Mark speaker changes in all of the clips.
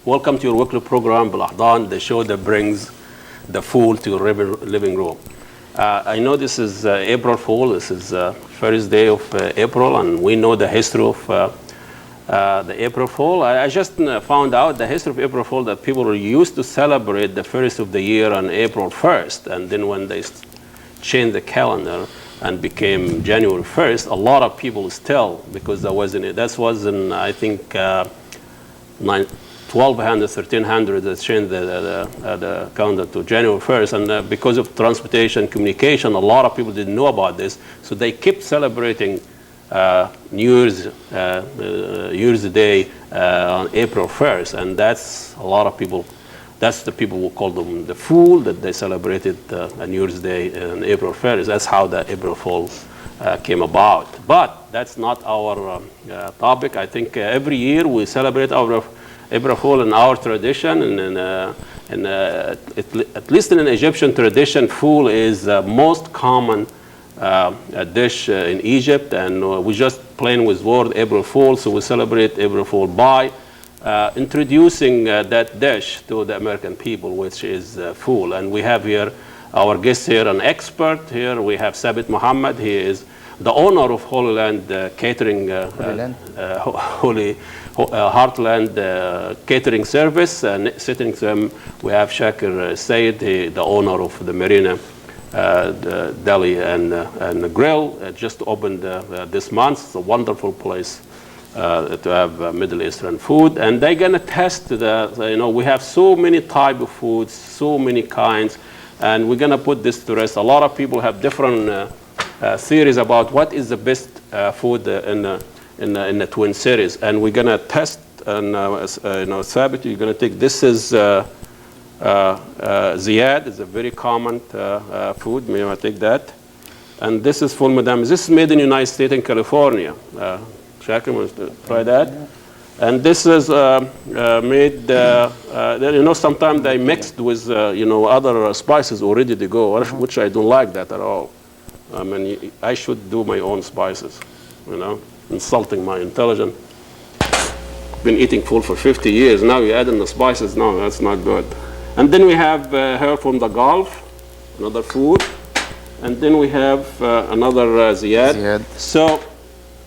Speaker 1: Welcome to your weekly program, Balahdan, the show that brings the fool to your living room. I know this is April Fool. This is first day of April, and we know the history of the April Fool. I just found out the history of April Fool, that people used to celebrate the first of the year on April 1st, and then when they changed the calendar and became January 1st, a lot of people still, because that was in I think 1200, 1300, that changed the calendar to January 1st. And because of transportation, communication, a lot of people didn't know about this. So they kept celebrating New Year's Day on April 1st. And that's a lot of people, that's the people who call them the fool, that they celebrated New Year's Day on April 1st. That's how the April Fool came about. But that's not our topic. I think every year we celebrate our April Fool in our tradition, and at least in an Egyptian tradition, fool is the most common dish in Egypt, and we just playing with word April Fool, so we celebrate April Fool by introducing that dish to the American people, which is fool. And we have here our guest here, an expert here. We have Sabit Muhammad. He is the owner of Holy Land Catering, Heartland Catering Service. And sitting to him, we have Shakir Sayed, the owner of the Marina the Deli and Grill. Just opened this month. It's a wonderful place to have Middle Eastern food. And they're going to test we have so many type of foods, so many kinds, and we're going to put this to rest. A lot of people have different theories about what is the best food in the Twin Cities, and we're gonna test. And Sabit, you're gonna take this is Ziyad. It's a very common food. May I take that? And this is full madam. This is made in the United States in California. Shakir wants to try that. And this is made. Sometimes they mixed with other spices already to go, which I don't like that at all. I mean, I should do my own spices, insulting my intelligence. Been eating food for 50 years. Now you're adding the spices. No, that's not good. And then we have her from the Gulf, another food. And then we have another Ziyad. So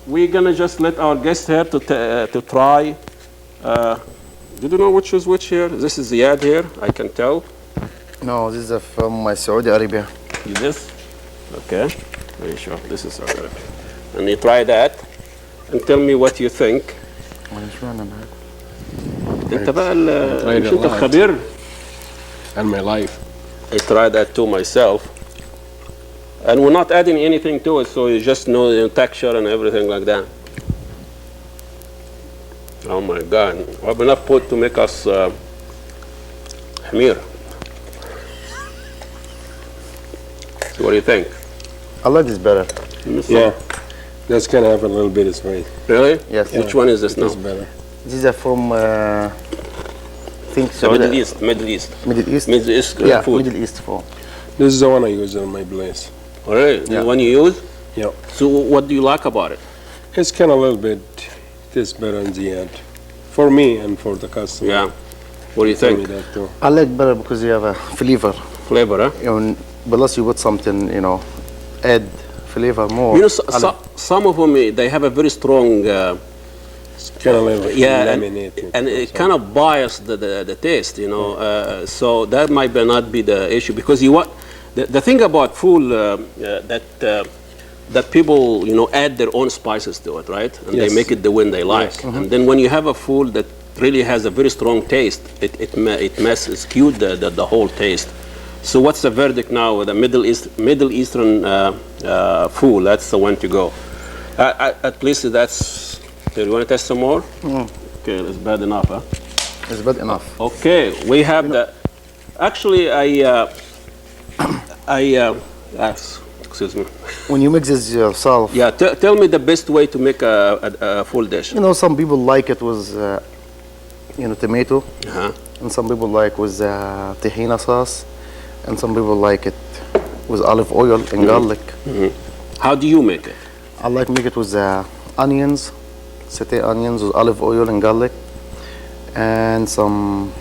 Speaker 1: we're going to just let our guest here to try. Do you know which is which here? This is Ziyad here, I can tell.
Speaker 2: No, this is from my Saudi Arabia.
Speaker 1: This? Okay, very sure. This is Saudi Arabia. And you try that and tell me what you think. انت بقى مش انت الخبير.
Speaker 3: And my life.
Speaker 1: I tried that too myself. And we're not adding anything to it, so you just know the texture and everything like that. Oh my God. What enough put to make us hamir. So what do you think?
Speaker 2: I like this better.
Speaker 3: Yeah, that's gonna have a little bit of spice.
Speaker 1: Really?
Speaker 2: Yes.
Speaker 1: Which one is this now?
Speaker 3: It's better.
Speaker 2: These are from
Speaker 1: Middle East.
Speaker 2: Middle East
Speaker 1: Food.
Speaker 2: Middle East food.
Speaker 3: This is the one I use on my place.
Speaker 1: All right.
Speaker 2: Yeah.
Speaker 1: The one you use?
Speaker 3: Yeah.
Speaker 1: So what do you like about it?
Speaker 3: It's kind of a little bit tastes better in the end. For me and for the customer.
Speaker 1: Yeah. What do you
Speaker 3: Tell me
Speaker 1: think?
Speaker 3: that too.
Speaker 2: I like better because you have a flavor.
Speaker 1: Flavor, huh?
Speaker 2: Plus you put something, add flavor more.
Speaker 1: Some of them, they have a very strong,
Speaker 3: It's kind of like laminated.
Speaker 1: and it kind of bias the taste, so that might not be the issue, because the thing about food that people add their own spices to it, right? And
Speaker 3: Yes.
Speaker 1: they make it the way they like.
Speaker 3: Yes.
Speaker 1: And then when you have a food that really has a very strong taste, it messes, skewed the whole taste. So what's the verdict now with the Middle Eastern food? That's the one to go. At least that's. Do you want to test some more? Okay, that's bad enough, huh?
Speaker 2: It's bad enough.
Speaker 1: Okay, we have the. Actually, excuse me.
Speaker 2: When you mix this yourself,
Speaker 1: Yeah, tell me the best way to make a full dish.
Speaker 2: some people like it with, tomato,
Speaker 1: Uh-huh.
Speaker 2: and some people like with tahina sauce, and some people like it with olive oil and garlic.
Speaker 1: How do you make it?
Speaker 2: I like make it with onions, sauté onions with olive oil and garlic, and some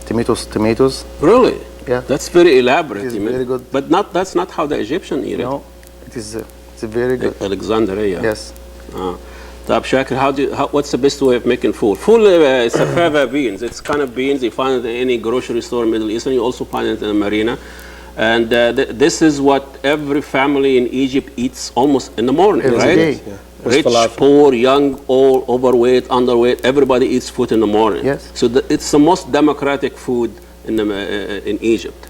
Speaker 2: tomatoes.
Speaker 1: Really?
Speaker 2: Yeah.
Speaker 1: That's very elaborate.
Speaker 2: It is
Speaker 1: you mean.
Speaker 2: very good.
Speaker 1: But that's not how the Egyptian eat it.
Speaker 2: No, it's very good.
Speaker 1: Alexandria.
Speaker 2: Yes.
Speaker 1: طب Shakir, what's the best way of making food? Food is a fava beans. It's kind of beans you find it in any grocery store in Middle Eastern. You also find it in the marina. And this is what every family in Egypt eats almost in the morning,
Speaker 2: Every
Speaker 1: right?
Speaker 2: day.
Speaker 3: Yeah.
Speaker 1: Rich,
Speaker 3: Falafel.
Speaker 1: poor, young, old, overweight, underweight, everybody eats food in the morning.
Speaker 2: Yes.
Speaker 1: So it's the most democratic food in Egypt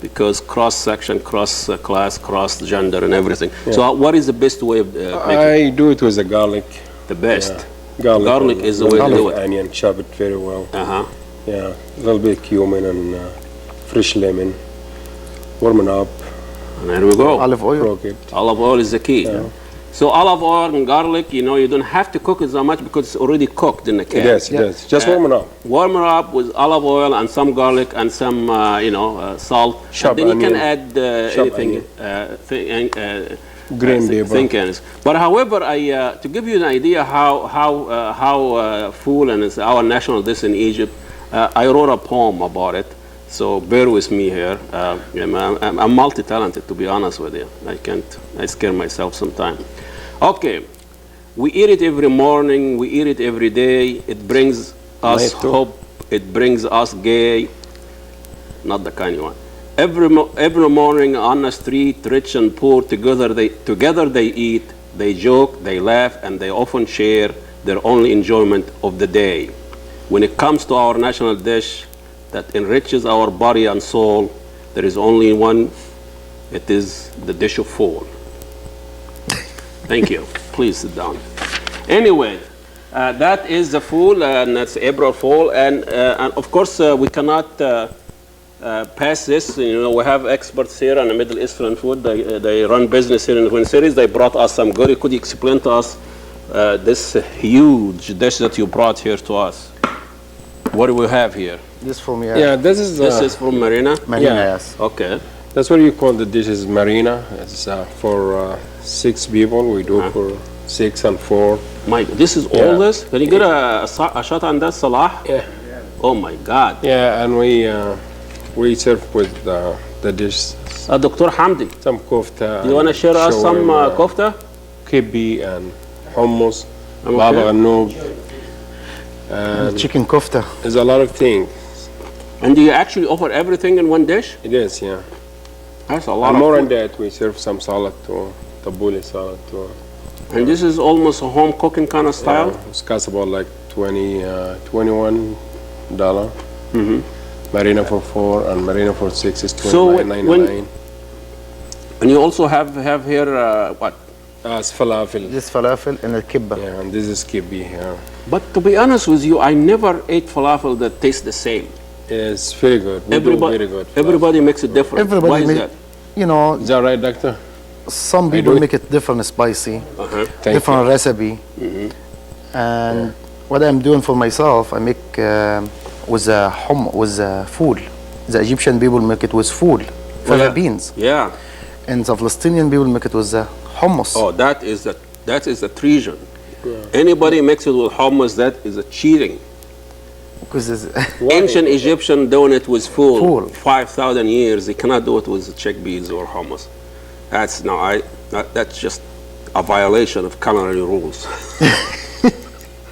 Speaker 1: because cross-section, cross-class, cross-gender and everything. So what is the best way of making
Speaker 3: I do it with the garlic.
Speaker 1: the best?
Speaker 3: Yeah.
Speaker 1: Garlic
Speaker 3: and
Speaker 1: is the way to do it.
Speaker 3: Onion, chop it very well.
Speaker 1: Uh-huh.
Speaker 3: Yeah, a little bit cumin and fresh lemon. Warm it up,
Speaker 1: And there we go.
Speaker 2: Olive oil.
Speaker 3: broke it.
Speaker 1: Olive oil is the key. So olive oil and garlic, you don't have to cook it so much because it's already cooked in the can.
Speaker 3: It does. Just warm it up.
Speaker 1: Warm it up with olive oil and some garlic and some, salt.
Speaker 3: Chop
Speaker 1: and then you can
Speaker 3: onion.
Speaker 1: add
Speaker 3: Chop
Speaker 1: anything,
Speaker 3: Green pepper.
Speaker 1: thin cans. But however, to give you an idea how full and it's our national dish in Egypt, I wrote a poem about it. So bear with me here. I'm multi-talented, to be honest with you. I scare myself sometimes. Okay, we eat it every morning, we eat it every day. It brings us
Speaker 3: Night too.
Speaker 1: hope, it brings us gay. Not the kind you want. Every morning on the street, rich and poor, together they eat, they joke, they laugh, and they often share their only enjoyment of the day. When it comes to our national dish that enriches our body and soul, there is only one. It is the dish of fool. Thank you. Please sit down. Anyway, that is the fool, and that's April Fool, and of course we cannot pass this. We have experts here on the Middle Eastern food. They run business here in the Twin Cities. They brought us some goodie. Could you explain to us this huge dish that you brought here to us? What do we have here?
Speaker 2: This for me.
Speaker 3: Yeah, this is
Speaker 1: This is from Marina?
Speaker 2: Marina,
Speaker 3: yeah.
Speaker 2: yes.
Speaker 1: Okay.
Speaker 3: that's what you call the dishes marina. It's for 6 people. We do for 6 and 4.
Speaker 1: Mike, this is all this? Can you get a shot on that, Salah?
Speaker 3: Yeah.
Speaker 1: Oh my God.
Speaker 3: Yeah, and we serve with the dish
Speaker 1: Dr. Hamdi,
Speaker 3: some kofta.
Speaker 1: do you want to share us some kofta?
Speaker 3: Kibbi and hummus,
Speaker 1: Okay.
Speaker 3: baba ghanoush, and
Speaker 2: Chicken kofta.
Speaker 3: there's a lot of things.
Speaker 1: And do you actually offer everything in one dish?
Speaker 3: It is, yeah.
Speaker 1: That's a lot
Speaker 3: And
Speaker 1: of
Speaker 3: more
Speaker 1: food.
Speaker 3: than that, we serve some salad too, tabbouleh salad too.
Speaker 1: And this is almost a home cooking kind of style?
Speaker 3: It's cost about like $21. Marina for 4 and Marina for 6 is
Speaker 1: So
Speaker 3: $29.99.
Speaker 1: And you also have here, what?
Speaker 3: It's falafel.
Speaker 2: This falafel and al-kibba.
Speaker 3: Yeah, and this is kibbi here.
Speaker 1: But to be honest with you, I never ate falafel that tastes the same.
Speaker 3: It's very good. We do very good. falafel.
Speaker 1: Everybody makes it different.
Speaker 2: Everybody
Speaker 1: Why is
Speaker 2: make,
Speaker 1: that?
Speaker 2: Is
Speaker 3: Is that right, doctor?
Speaker 2: some
Speaker 3: do
Speaker 2: people
Speaker 3: it.
Speaker 2: make it different spicy,
Speaker 3: Thank
Speaker 2: different recipe. And what I'm doing for myself, I make with fool. The Egyptian people make it with fool, fava
Speaker 1: yeah.
Speaker 2: beans.
Speaker 1: Yeah.
Speaker 2: And the Palestinian people make it with hummus.
Speaker 1: Oh, that is a treason. Anybody makes it with hummus, that is a cheating.
Speaker 2: Because
Speaker 1: Ancient Egyptian doing it with
Speaker 2: Fool.
Speaker 1: fool. 5,000 years, they cannot do it with chickpeas or hummus. That's just a violation of culinary rules.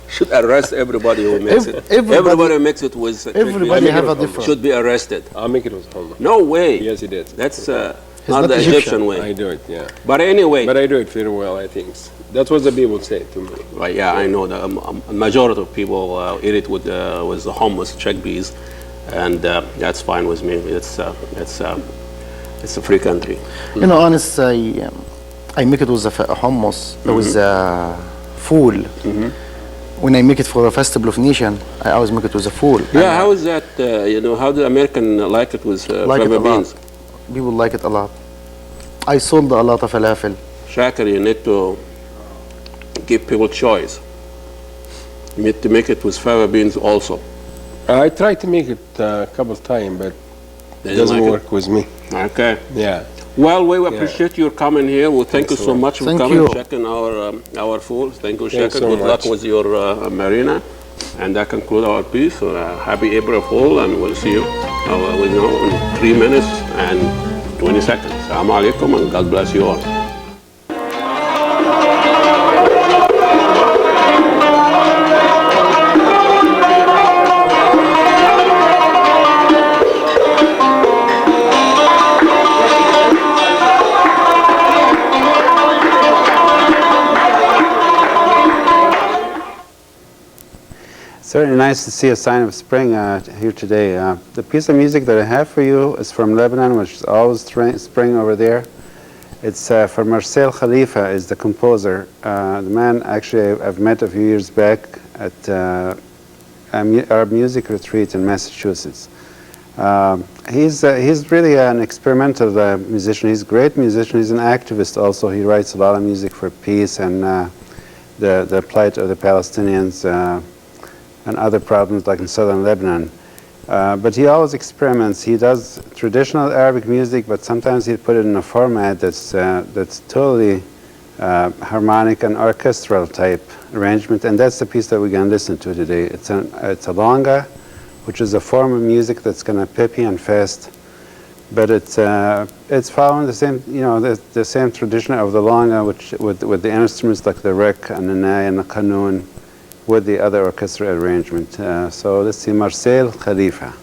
Speaker 1: Should arrest everybody who makes it. Everybody who makes it with chickpeas
Speaker 2: everybody have a
Speaker 3: hummus.
Speaker 2: different.
Speaker 1: should be arrested.
Speaker 3: I'll make it with hummus.
Speaker 1: No way.
Speaker 3: Yes, it is.
Speaker 1: That's not
Speaker 2: not
Speaker 1: the
Speaker 2: Egyptian.
Speaker 1: Egyptian way.
Speaker 3: I do it, yeah.
Speaker 1: But anyway,
Speaker 3: But I do it very well, I think. That's what the people say to me.
Speaker 1: right, yeah, I know that a majority of people eat it with the hummus, chickpeas, and that's fine with me. It's a free country.
Speaker 2: Honest, I make it with hummus, with fool. When I make it for a festival of nation, I always make it with a fool.
Speaker 1: Yeah, how is that? How do American like it with
Speaker 2: Like it
Speaker 1: fava
Speaker 2: a lot.
Speaker 1: beans?
Speaker 2: People like it a lot. I sold a lot of falafel.
Speaker 1: Shakir, you need to give people choice. You need to make it with fava beans also.
Speaker 3: I tried to make it a couple times, but
Speaker 1: They
Speaker 3: it
Speaker 1: didn't
Speaker 3: doesn't
Speaker 1: like
Speaker 3: work with me.
Speaker 1: Okay.
Speaker 3: Yeah.
Speaker 1: Well, we appreciate your coming here. Well, thank you
Speaker 3: Thanks a
Speaker 1: so
Speaker 3: lot.
Speaker 1: much for
Speaker 2: Thank
Speaker 1: coming,
Speaker 2: you.
Speaker 1: checking our food. Thank you,
Speaker 3: Thanks
Speaker 1: Shakir.
Speaker 3: so
Speaker 1: Good luck
Speaker 3: much.
Speaker 1: with your marina. And that concludes our piece. So, happy April Fool, and we'll see you in 3 minutes and 20 seconds. Assalamu alaikum, and God bless you all.
Speaker 4: Certainly nice to see a sign of spring here today. The piece of music that I have for you is from Lebanon, which is always spring over there. It's for Marcel Khalifa, is the composer. The man actually I've met a few years back at our music retreat in Massachusetts. He's really an experimental musician. He's a great musician. He's an activist also. He writes a lot of music for peace and the plight of the Palestinians and other problems like in southern Lebanon. But he always experiments. He does traditional Arabic music, but sometimes he'll put it in a format that's totally harmonic and orchestral type arrangement, and that's the piece that we're going to listen to today. It's a longa, which is a form of music that's kind of peppy and fast, but it's following the same, the same tradition of the longa, which with the instruments like the rek and the nai and the qanun, with the other orchestral arrangement. So let's see Marcel Khalifa.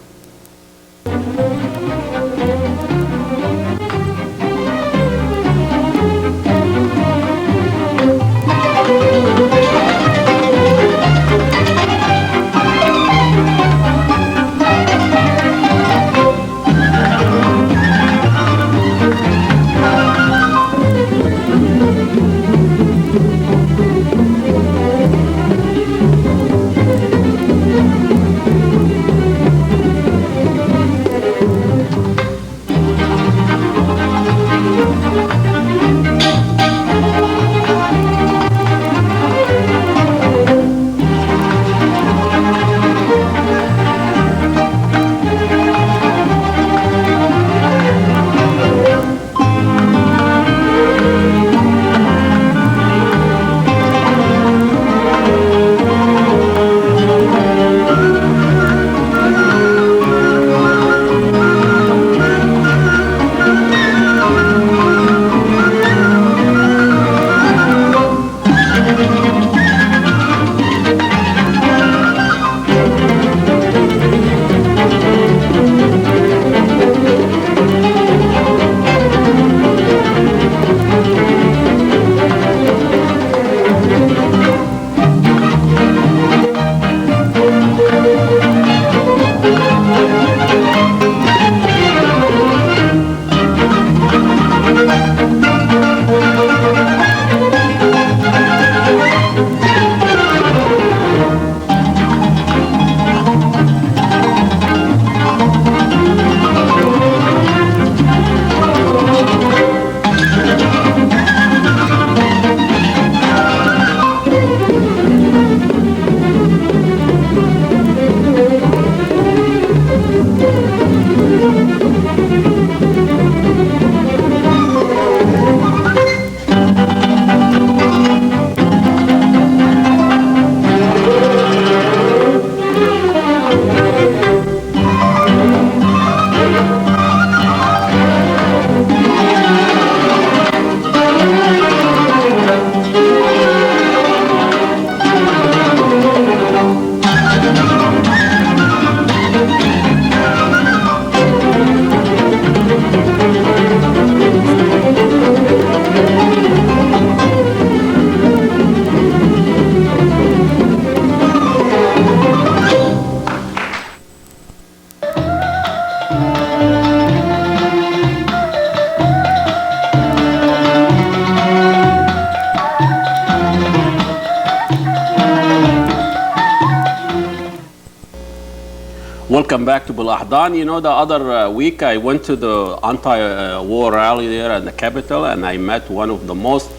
Speaker 1: Welcome back to Bil Ahdan. You know, the other week I went to the anti-war rally there at the Capitol, and I met one of the most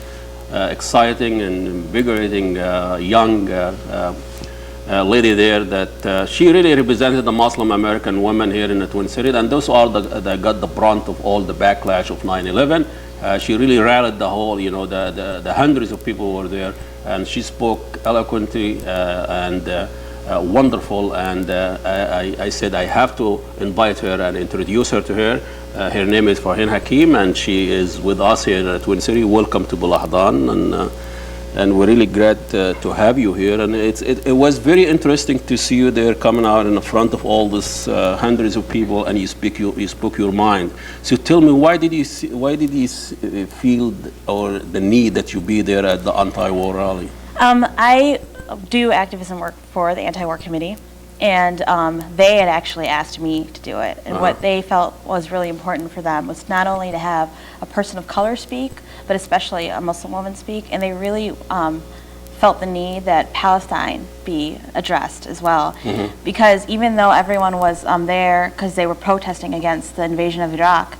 Speaker 1: exciting and invigorating young lady there that she really represented the Muslim American women here in the Twin Cities, and those are that got the brunt of all the backlash of 9/11. She really rallied the whole, the hundreds of people who were there, and she spoke eloquently and wonderful, and I said I have to invite her and introduce her to her. Her name is Farheen Hakim, and she is with us here at Twin City. Welcome to Balahdan, and we're really glad to have you here. And it was very interesting to see you there coming out in front of all this hundreds of people, and you spoke your mind. So tell me, why did you feel or the need that you be there at the anti-war rally?
Speaker 5: I do activism work for the Anti-War Committee, and they had actually asked me to do it. And what they felt was really important for them was not only to have a person of color speak, but especially a Muslim woman speak. And they really felt the need that Palestine be addressed as well. Because even though everyone was there because they were protesting against the invasion of Iraq,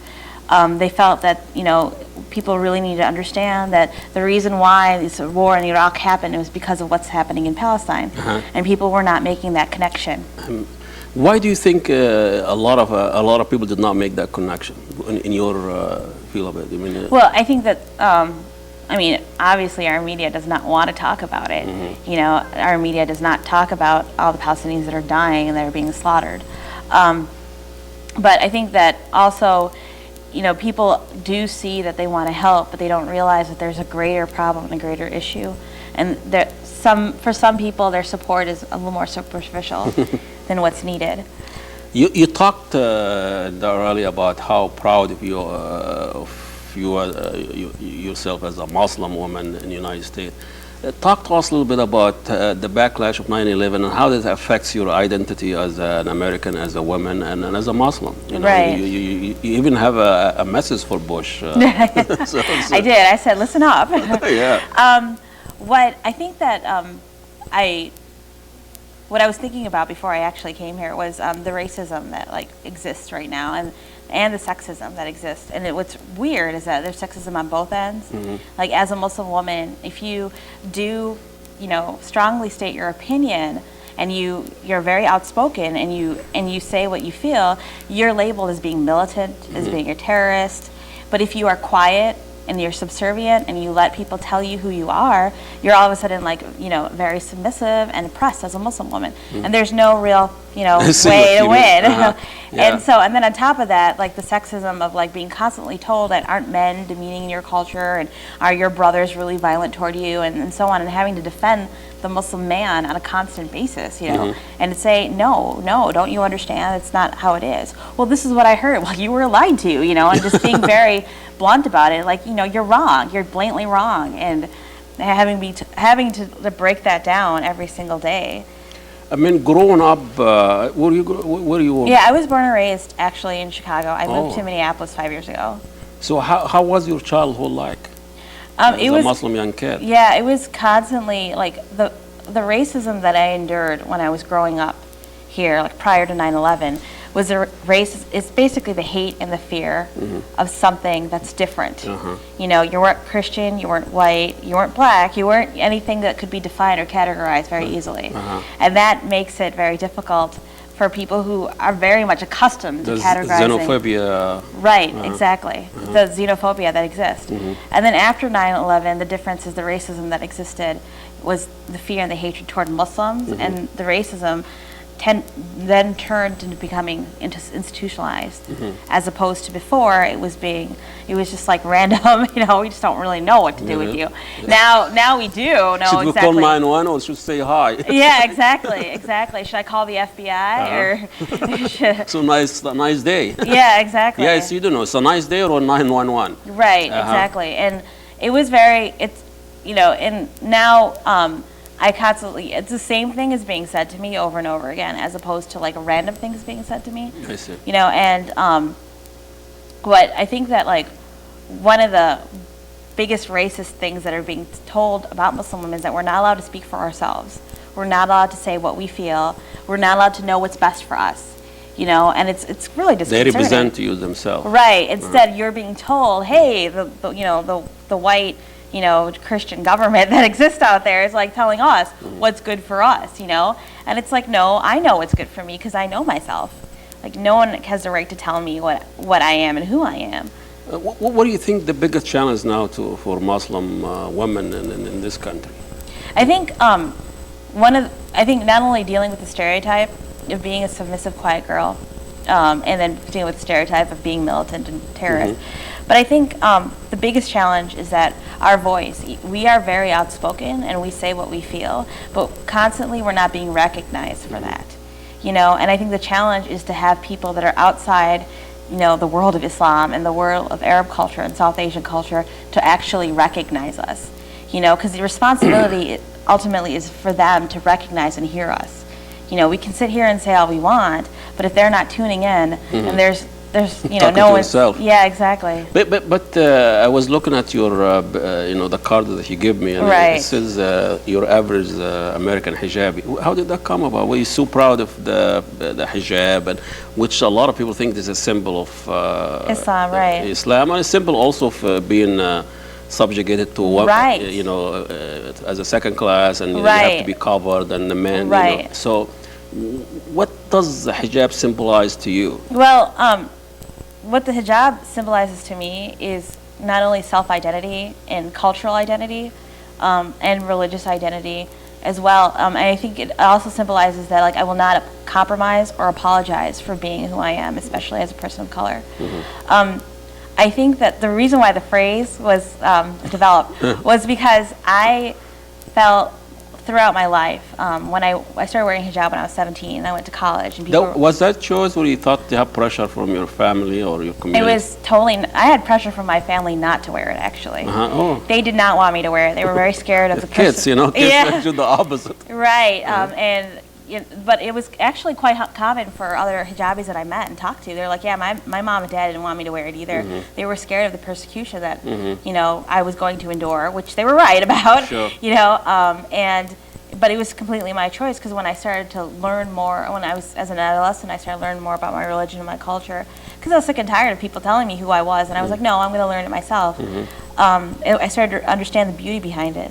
Speaker 5: they felt that, you know, people really need to understand that the reason why this war in Iraq happened was because of what's happening in Palestine, and people were not making that connection.
Speaker 1: Why do you think a lot of people did not make that connection in your feel of it? I mean,
Speaker 5: Well, I think that I mean, obviously our media does not want to talk about it. You know, our media does not talk about all the Palestinians that are dying and that are being slaughtered. But I think that also, you know, people do see that they want to help, but they don't realize that there's a greater problem and a greater issue. And for some people, their support is a little more superficial than what's needed.
Speaker 1: You talked earlier about how proud of you yourself as a Muslim woman in the United States. Talk to us a little bit about the backlash of 9/11 and how that affects your identity as an American, as a woman, and as a Muslim. You know,
Speaker 5: Right.
Speaker 1: You even have a message for Bush.
Speaker 5: I did. I said, listen up.
Speaker 1: Yeah.
Speaker 5: What I think that what I was thinking about before I actually came here was the racism that like exists right now, and the sexism that exists. And what's weird is that there's sexism on both ends. Like as a Muslim woman, if you do, you know, strongly state your opinion and you're very outspoken and you say what you feel, you're labeled as being militant, as being a terrorist. But if you are quiet and you're subservient and you let people tell you who you are, you're all of a sudden like, you know, very submissive and oppressed as a Muslim woman. And there's no real, you know, way to win.
Speaker 1: Yeah.
Speaker 5: And then on top of that, like the sexism of like being constantly told that aren't men demeaning your culture, and are your brothers really violent toward you, and so on, and having to defend the Muslim man on a constant basis, you know, and to say, no, don't you understand? It's not how it is. Well, this is what I heard. Well, you were lied to, you know, and just being very blunt about it, like, you know, you're wrong, you're blatantly wrong, and having to break that down every single day.
Speaker 1: I mean, growing up, where you?
Speaker 5: Yeah, I was born and raised actually in Chicago. I moved to Minneapolis 5 years ago.
Speaker 1: So how was your childhood like? As
Speaker 5: It
Speaker 1: a
Speaker 5: was
Speaker 1: Muslim young kid.
Speaker 5: Yeah, it was constantly like the racism that I endured when I was growing up here, like prior to 9/11, was it's basically the hate and the fear of something that's different. You know, you weren't Christian, you weren't white, you weren't black, you weren't anything that could be defined or categorized very easily. And that makes it very difficult for people who are very much accustomed to categorizing.
Speaker 1: Xenophobia.
Speaker 5: Right, exactly. The xenophobia that exists. And then after 9/11, the difference is the racism that existed was the fear and the hatred toward Muslims, and the racism then turned into becoming institutionalized, as opposed to before it was just like random, you know, we just don't really know what to do with you. Now we do know
Speaker 1: Should we
Speaker 5: exactly.
Speaker 1: call 911 or should say hi?
Speaker 5: Yeah, exactly. Should I call the FBI or should,
Speaker 1: So nice day.
Speaker 5: yeah, exactly.
Speaker 1: Yes, you don't know. It's a nice day or 911.
Speaker 5: Right, exactly. And it was you know, and now I constantly, it's the same thing is being said to me over and over again, as opposed to like random things being said to me.
Speaker 1: I see.
Speaker 5: You know, and what I think that like one of the biggest racist things that are being told about Muslim women is that we're not allowed to speak for ourselves. We're not allowed to say what we feel. We're not allowed to know what's best for us. You know, and it's really
Speaker 1: They
Speaker 5: disconcerting.
Speaker 1: represent you themselves.
Speaker 5: Right. Instead, you're being told, hey, the white, you know, Christian government that exists out there is like telling us what's good for us, you know? And it's like, no, I know what's good for me because I know myself. Like, no one has the right to tell me what I am and who I am.
Speaker 1: What do you think the biggest challenge now for Muslim women in this country?
Speaker 5: I think I think not only dealing with the stereotype of being a submissive, quiet girl, and then dealing with the stereotype of being militant and terrorist, but I think the biggest challenge is that our voice, we are very outspoken and we say what we feel, but constantly we're not being recognized for that, you know, and I think the challenge is to have people that are outside, you know, the world of Islam and the world of Arab culture and South Asian culture to actually recognize us, you know, because the responsibility ultimately is for them to recognize and hear us. You know, we can sit here and say all we want, but if they're not tuning in, and there's you know,
Speaker 1: Talking
Speaker 5: no
Speaker 1: to
Speaker 5: one's,
Speaker 1: yourself.
Speaker 5: yeah, exactly.
Speaker 1: But I was looking at your, you know, the card that you give me, and
Speaker 5: Right.
Speaker 1: it says your average American hijab. How did that come about? Were you so proud of the hijab, and which a lot of people think is a symbol of
Speaker 5: Islam, right.
Speaker 1: Islam, and a symbol also of being subjugated to what,
Speaker 5: Right.
Speaker 1: you know, as a second class, and you have to
Speaker 5: Right.
Speaker 1: be covered, and the men, you know.
Speaker 5: Right.
Speaker 1: So, what does the hijab symbolize to you?
Speaker 5: Well, what the hijab symbolizes to me is not only self-identity and cultural identity and religious identity as well. And I think it also symbolizes that, like, I will not compromise or apologize for being who I am, especially as a person of color. I think that the reason why the phrase was developed was because I felt throughout my life, when I started wearing hijab when I was 17, and I went to college, and people.
Speaker 1: Was that choice where you thought you have pressure from your family or your
Speaker 5: It
Speaker 1: community?
Speaker 5: was totally. I had pressure from my family not to wear it. Actually,
Speaker 1: Oh.
Speaker 5: they did not want me to wear it. They were very scared of the
Speaker 1: Kids, you know, kids
Speaker 5: Yeah.
Speaker 1: do the opposite.
Speaker 5: Right, but it was actually quite common for other hijabis that I met and talked to. They're like, yeah, my mom and dad didn't want me to wear it either. They were scared of the persecution that, you know, I was going to endure, which they were right about,
Speaker 1: Sure.
Speaker 5: you know, but it was completely my choice, because when I started to learn more, when I was as an adolescent, I started learning more about my religion and my culture, because I was sick and tired of people telling me who I was, and I was like, no, I'm going to learn it myself. I started to understand the beauty behind it.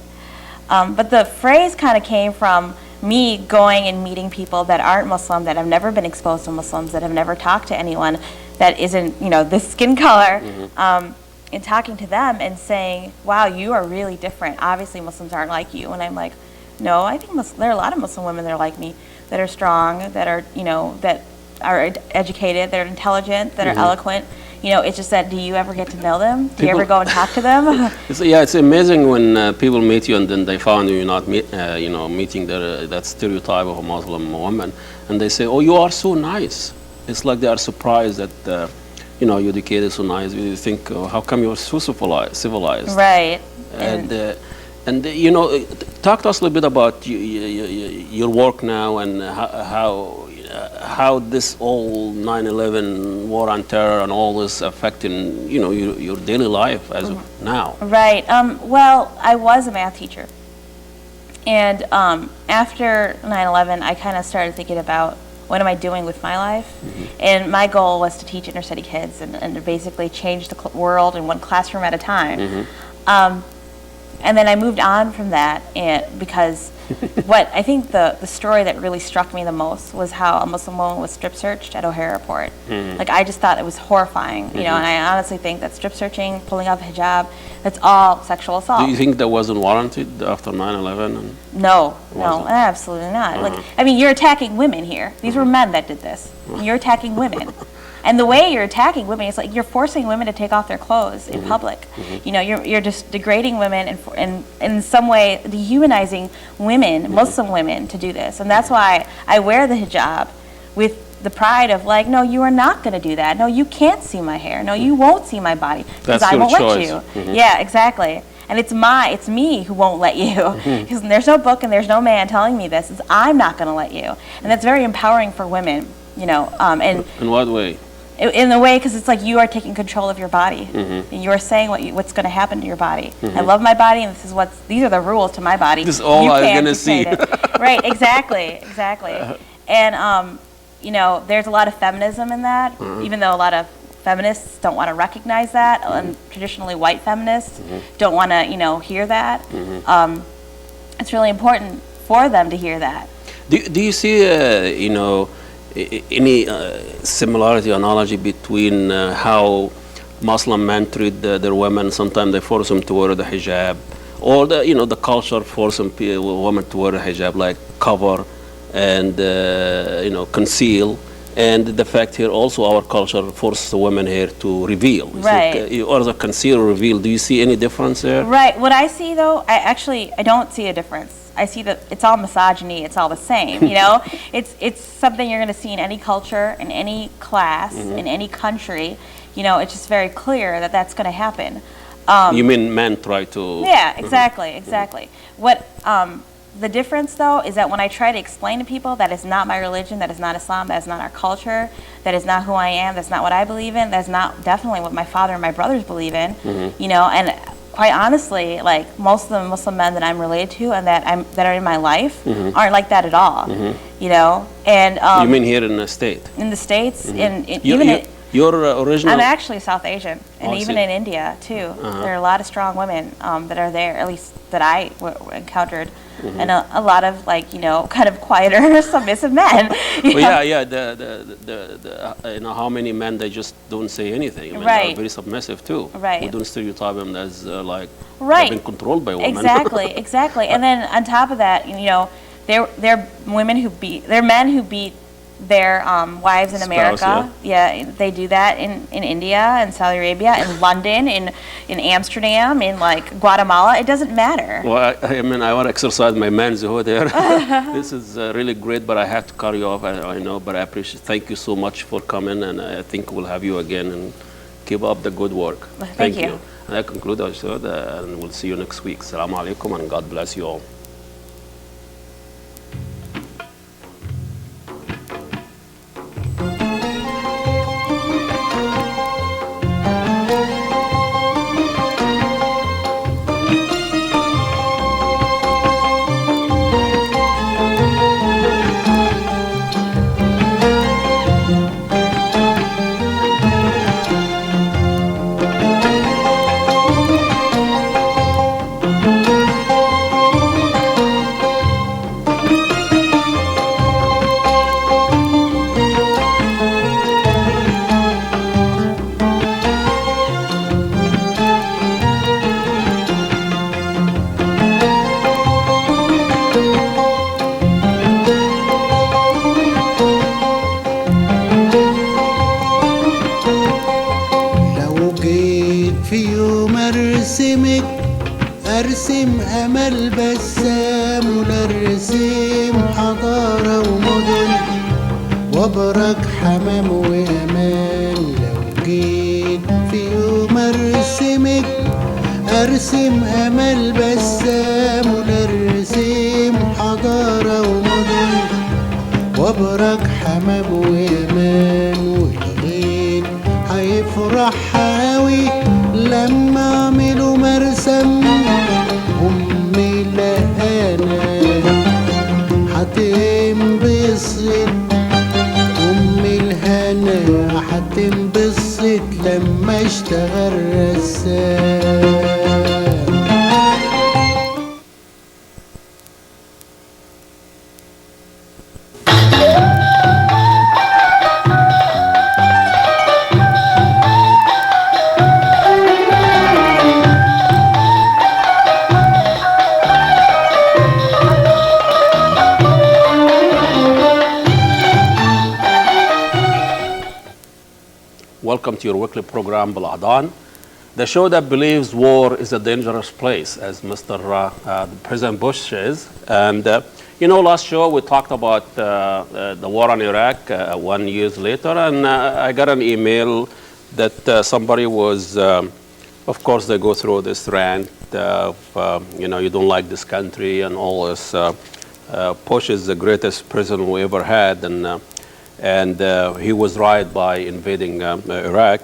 Speaker 5: But the phrase kind of came from me going and meeting people that aren't Muslim, that have never been exposed to Muslims, that have never talked to anyone that isn't, you know, this skin color, and talking to them and saying, wow, you are really different. Obviously Muslims aren't like you. And I'm like, no, I think there are a lot of Muslim women that are like me, that are strong, that are, you know, that are educated, that are intelligent, that are eloquent. You know, it's just that, do you ever get to know them? Do you ever go and talk to them?
Speaker 1: It's amazing when people meet you and then they found you're not you know, meeting that stereotype of a Muslim woman, and they say, oh, you are so nice. It's like they are surprised that, you know, you're educated, so nice. You think, oh, how come you're so civilized?
Speaker 5: Right.
Speaker 1: And you know, talk to us a little bit about your work now, and how this all 9/11 war on terror and all this affecting, you know, your daily life as of now.
Speaker 5: Right. Well, I was a math teacher. And after 9/11, I kind of started thinking about, what am I doing with my life? And my goal was to teach inner city kids and to basically change the world in one classroom at a time. And then I moved on from that, because what I think the story that really struck me the most was how a Muslim woman was strip searched at O'Hare Airport. Like, I just thought it was horrifying, you know, and I honestly think that strip searching, pulling off a hijab, that's all sexual assault.
Speaker 1: Do you think that wasn't warranted after 9/11?
Speaker 5: No,
Speaker 1: Wasn't?
Speaker 5: absolutely not. Like, I mean, you're attacking women here. These were men that did this. You're attacking women. And the way you're attacking women is like you're forcing women to take off their clothes in public. You know, you're just degrading women and in some way dehumanizing women, Muslim women, to do this. And that's why I wear the hijab with the pride of, like, no, you are not going to do that. No, you can't see my hair. No, you won't see my body, because
Speaker 1: That's
Speaker 5: I
Speaker 1: your
Speaker 5: won't
Speaker 1: choice.
Speaker 5: let you. Yeah, exactly. And it's me who won't let you, because there's no book and there's no man telling me this. It's, I'm not going to let you. And that's very empowering for women, you know. And
Speaker 1: In what way?
Speaker 5: in a way, because it's like you are taking control of your body. And you are saying what's going to happen to your body. I love my body, and these are the rules to my body.
Speaker 1: This is all
Speaker 5: You
Speaker 1: I'm
Speaker 5: can't
Speaker 1: gonna see.
Speaker 5: dictate it. Right, exactly. And, you know, there's a lot of feminism in that, even though a lot of feminists don't want to recognize that, and traditionally white feminists don't want to, you know, hear that. It's really important for them to hear that.
Speaker 1: Do you see, you know, any similarity, analogy between how Muslim men treat their women? Sometimes they force them to wear the hijab, or the culture forcing women to wear a hijab, like cover and conceal. And the fact here also our culture forces the women here to reveal.
Speaker 5: Right.
Speaker 1: Or the conceal or reveal. Do you see any difference there?
Speaker 5: Right. What I see, though, I don't see a difference. I see that it's all misogyny. It's all the same. It's something you're going to see in any culture, in any class, in any country. It's just very clear that that's going to happen.
Speaker 1: You mean men try to?
Speaker 5: Yeah, exactly. What the difference, though, is that when I try to explain to people that is not my religion, that is not Islam, that is not our culture, that is not who I am, that's not what I believe in, that's not definitely what my father and my brothers believe in, and quite honestly, like most of the Muslim men that I'm related to and that are in my life aren't like that at all, and
Speaker 1: you mean here in the state?
Speaker 5: In the States,
Speaker 1: Your original?
Speaker 5: I'm actually South Asian, and
Speaker 1: Oh,
Speaker 5: even
Speaker 1: I see.
Speaker 5: in India too. There are a lot of strong women that are there, at least that I encountered, and a lot of kind of quieter, submissive men.
Speaker 1: How many men they just don't say anything? I mean,
Speaker 5: Right.
Speaker 1: They're very submissive too.
Speaker 5: Right.
Speaker 1: We don't stereotype them as
Speaker 5: Right.
Speaker 1: they've been controlled by women.
Speaker 5: Exactly. And then on top of that, they're men who beat their wives in
Speaker 1: Spouse,
Speaker 5: America. Yeah, they do that in India and Saudi Arabia, in London, in Amsterdam, in Guatemala. It doesn't matter.
Speaker 1: Well, I want to exercise my manhood here. This is really great, but I have to cut you off. I know, but I appreciate. Thank you so much for coming, and I think we'll have you again. And keep up the good work.
Speaker 5: Thank you.
Speaker 1: And I conclude our show, and we'll see you next week. Assalamu alaikum, and God bless you all.
Speaker 6: أرسم أمل بسام ونرسم حضارة ومدن وبرك حمام وأمان لو جيت في يوم أرسمك أرسم أمل بسام ونرسم حضارة ومدن وبرك حمام وأمان والغين هيفرح حاوي لما اعملوا مرسم امي لقانا هتنبسط امي الهنا هتنبسط لما اشتغل رسام.
Speaker 1: Welcome to your weekly program, Bal'adan, the show that believes war is a dangerous place, as Mr. President Bush says. And, last show we talked about the war on Iraq 1 year later, and I got an email that somebody was, of course, they go through this rant of, you don't like this country and all this. Bush is the greatest president we ever had, and he was right by invading Iraq,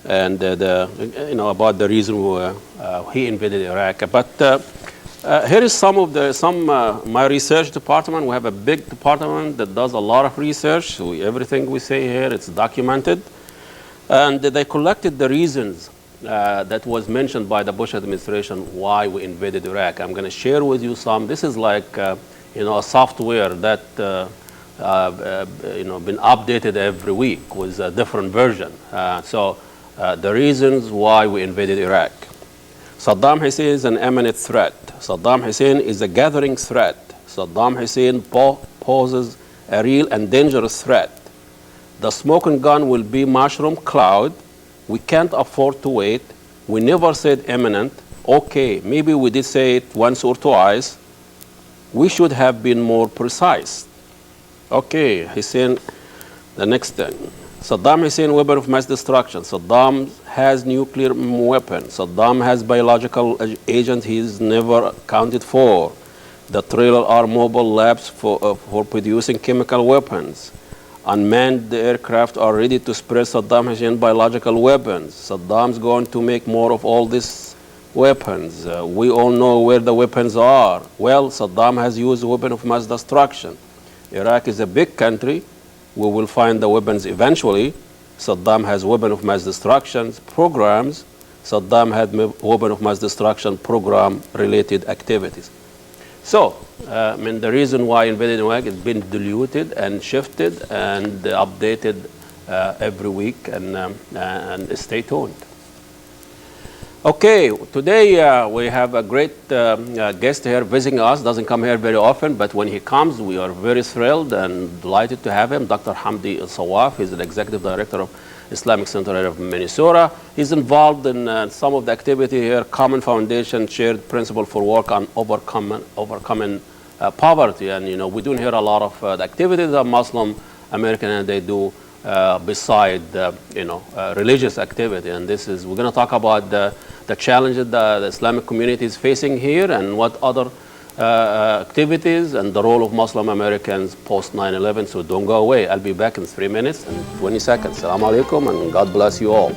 Speaker 1: and about the reason he invaded Iraq. But here is my research department. We have a big department that does a lot of research. So everything we say here, it's documented, and they collected the reasons that was mentioned by the Bush administration why we invaded Iraq. I'm going to share with you some. This is like a software that been updated every week with a different version. So the reasons why we invaded Iraq. Saddam Hussein is an imminent threat. Saddam Hussein is a gathering threat. Saddam Hussein poses a real and dangerous threat. The smoking gun will be mushroom cloud. We can't afford to wait. We never said imminent. Okay, maybe we did say it once or twice. We should have been more precise. Okay, Hussein, the next thing. Saddam Hussein, weapon of mass destruction. Saddam has nuclear weapon. Saddam has biological agent he's never accounted for. The trailer are mobile labs for producing chemical weapons. Unmanned aircraft are ready to spread Saddam Hussein biological weapons. Saddam's going to make more of all these weapons. We all know where the weapons are. Well, Saddam has used weapon of mass destruction. Iraq is a big country. We will find the weapons eventually. Saddam has weapon of mass destruction programs. Saddam had weapon of mass destruction program related activities. So, the reason why invaded Iraq has been diluted and shifted and updated every week, and stay tuned. Okay, today we have a great guest here visiting us. Doesn't come here very often, but when he comes, we are very thrilled and delighted to have him. Dr. Hamdi Sawaf. He's the Executive Director of Islamic Center of Minnesota. He's involved in some of the activity here, Common Foundation, shared principle for work on overcoming poverty. And we don't hear a lot of the activities that Muslim American and they do beside religious activity. And we're going to talk about the challenges the Islamic community is facing here and what other activities and the role of Muslim Americans post 9/11. So don't go away. I'll be back in 3 minutes and 20 seconds. Assalamu alaikum and God bless you all.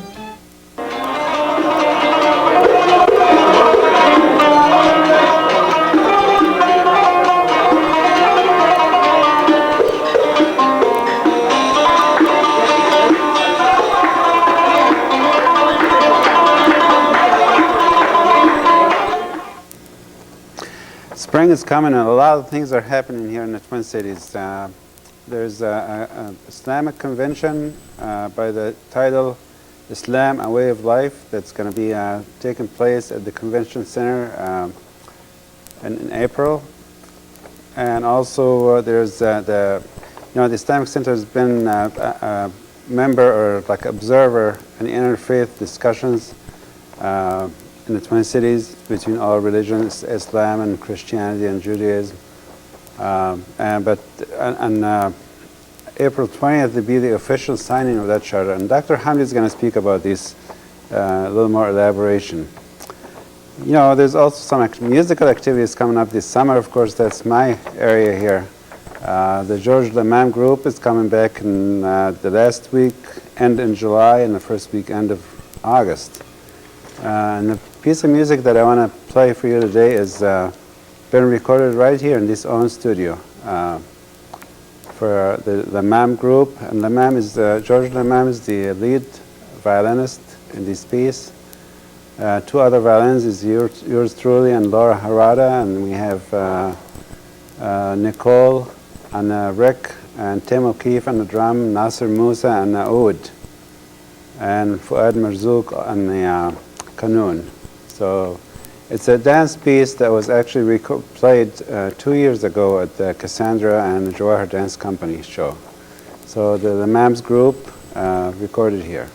Speaker 4: Spring is coming and a lot of things are happening here in the Twin Cities. There's an Islamic convention by the title Islam, a Way of Life that's going to be taking place at the Convention Center in April. And also there's the Islamic Center has been a member or like observer in interfaith discussions in the Twin Cities between all religions, Islam and Christianity and Judaism. But on April 20th will be the official signing of that charter. And Dr. Hamdi is going to speak about this a little more elaboration. There's also some musical activities coming up this summer. Of course, that's my area here. The George Lamam group is coming back in the last week, end in July, and the first week, end of August. And the piece of music that I want to play for you today is been recorded right here in this own studio for the Lamam group. And George Lamam is the lead violinist in this piece. Two other violins is yours truly and Laura Harada, and we have Nicole on Rick, and Tim O'Keefe on the drum, Nasser Musa on the oud, and Fuad Marzouk on the Qanun. So it's a dance piece that was actually played 2 years ago at the Cassandra and the Jawahar Dance Company show. So the Lamam's group recorded here.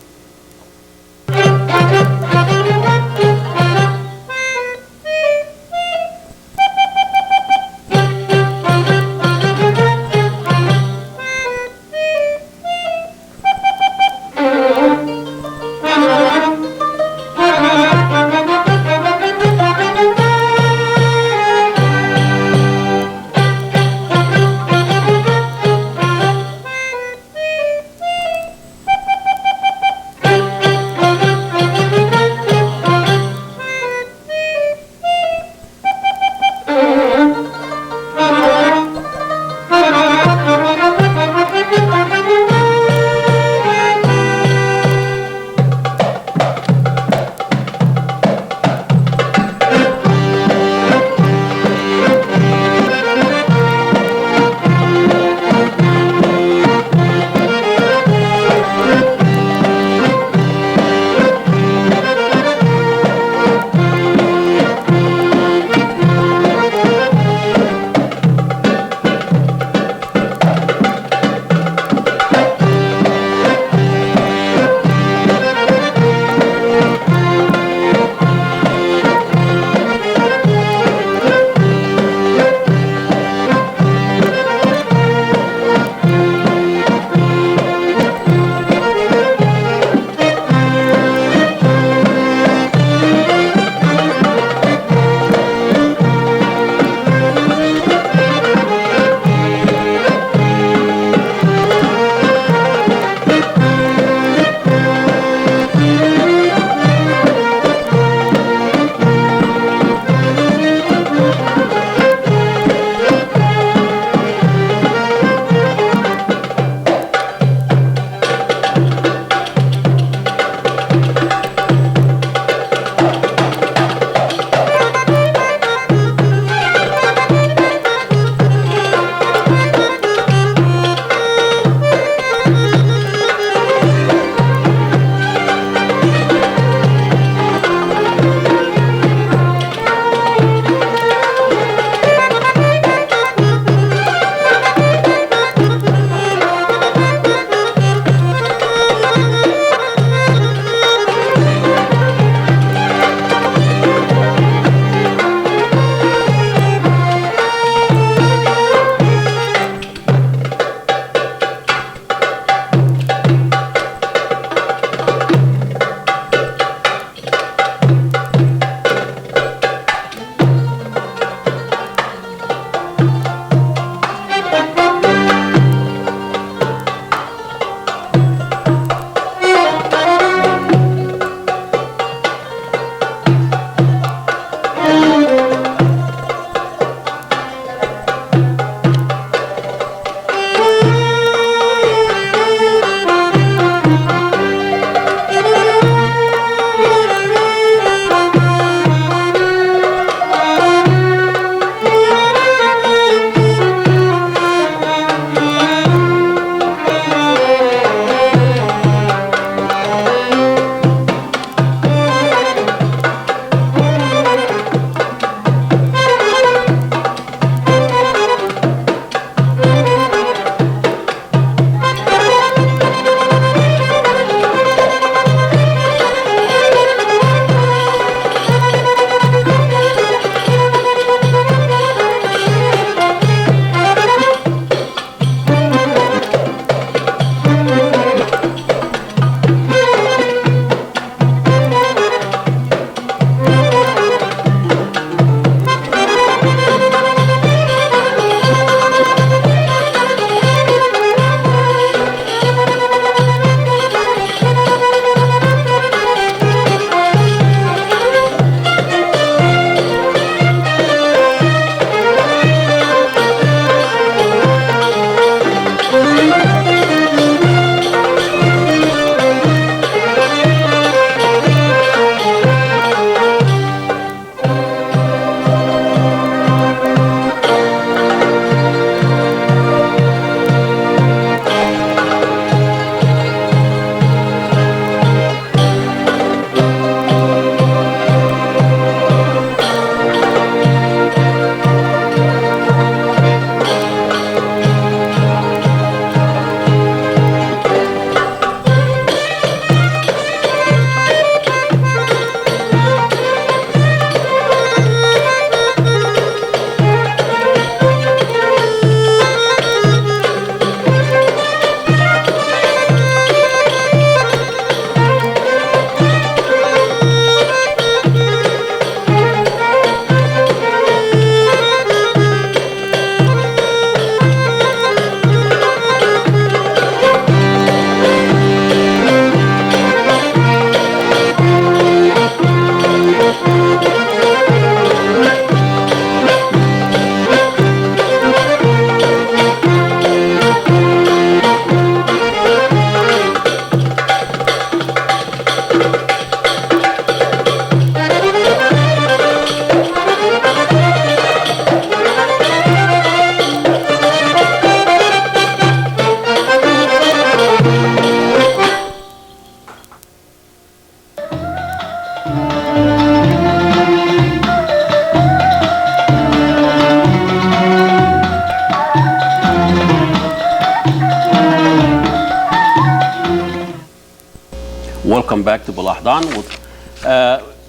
Speaker 1: Welcome back to Balahdan.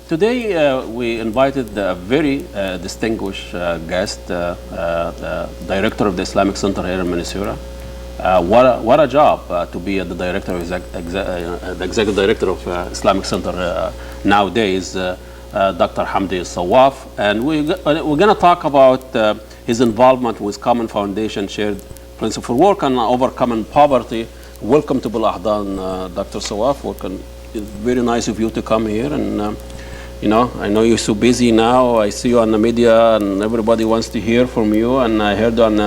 Speaker 1: Today we invited a very distinguished guest, the director of the Islamic Center here in Minnesota. What a job to be the director of the executive director of Islamic Center nowadays, Dr. Hamdi Sawaf. And we're going to talk about his involvement with Common Foundation Shared Principle for Work and Overcoming Poverty. Welcome to Balahdan, Dr. Sawaf. Welcome. It's very nice of you to come here. And you know, I know you're so busy now. I see you on the media, and everybody wants to hear from you. And I heard on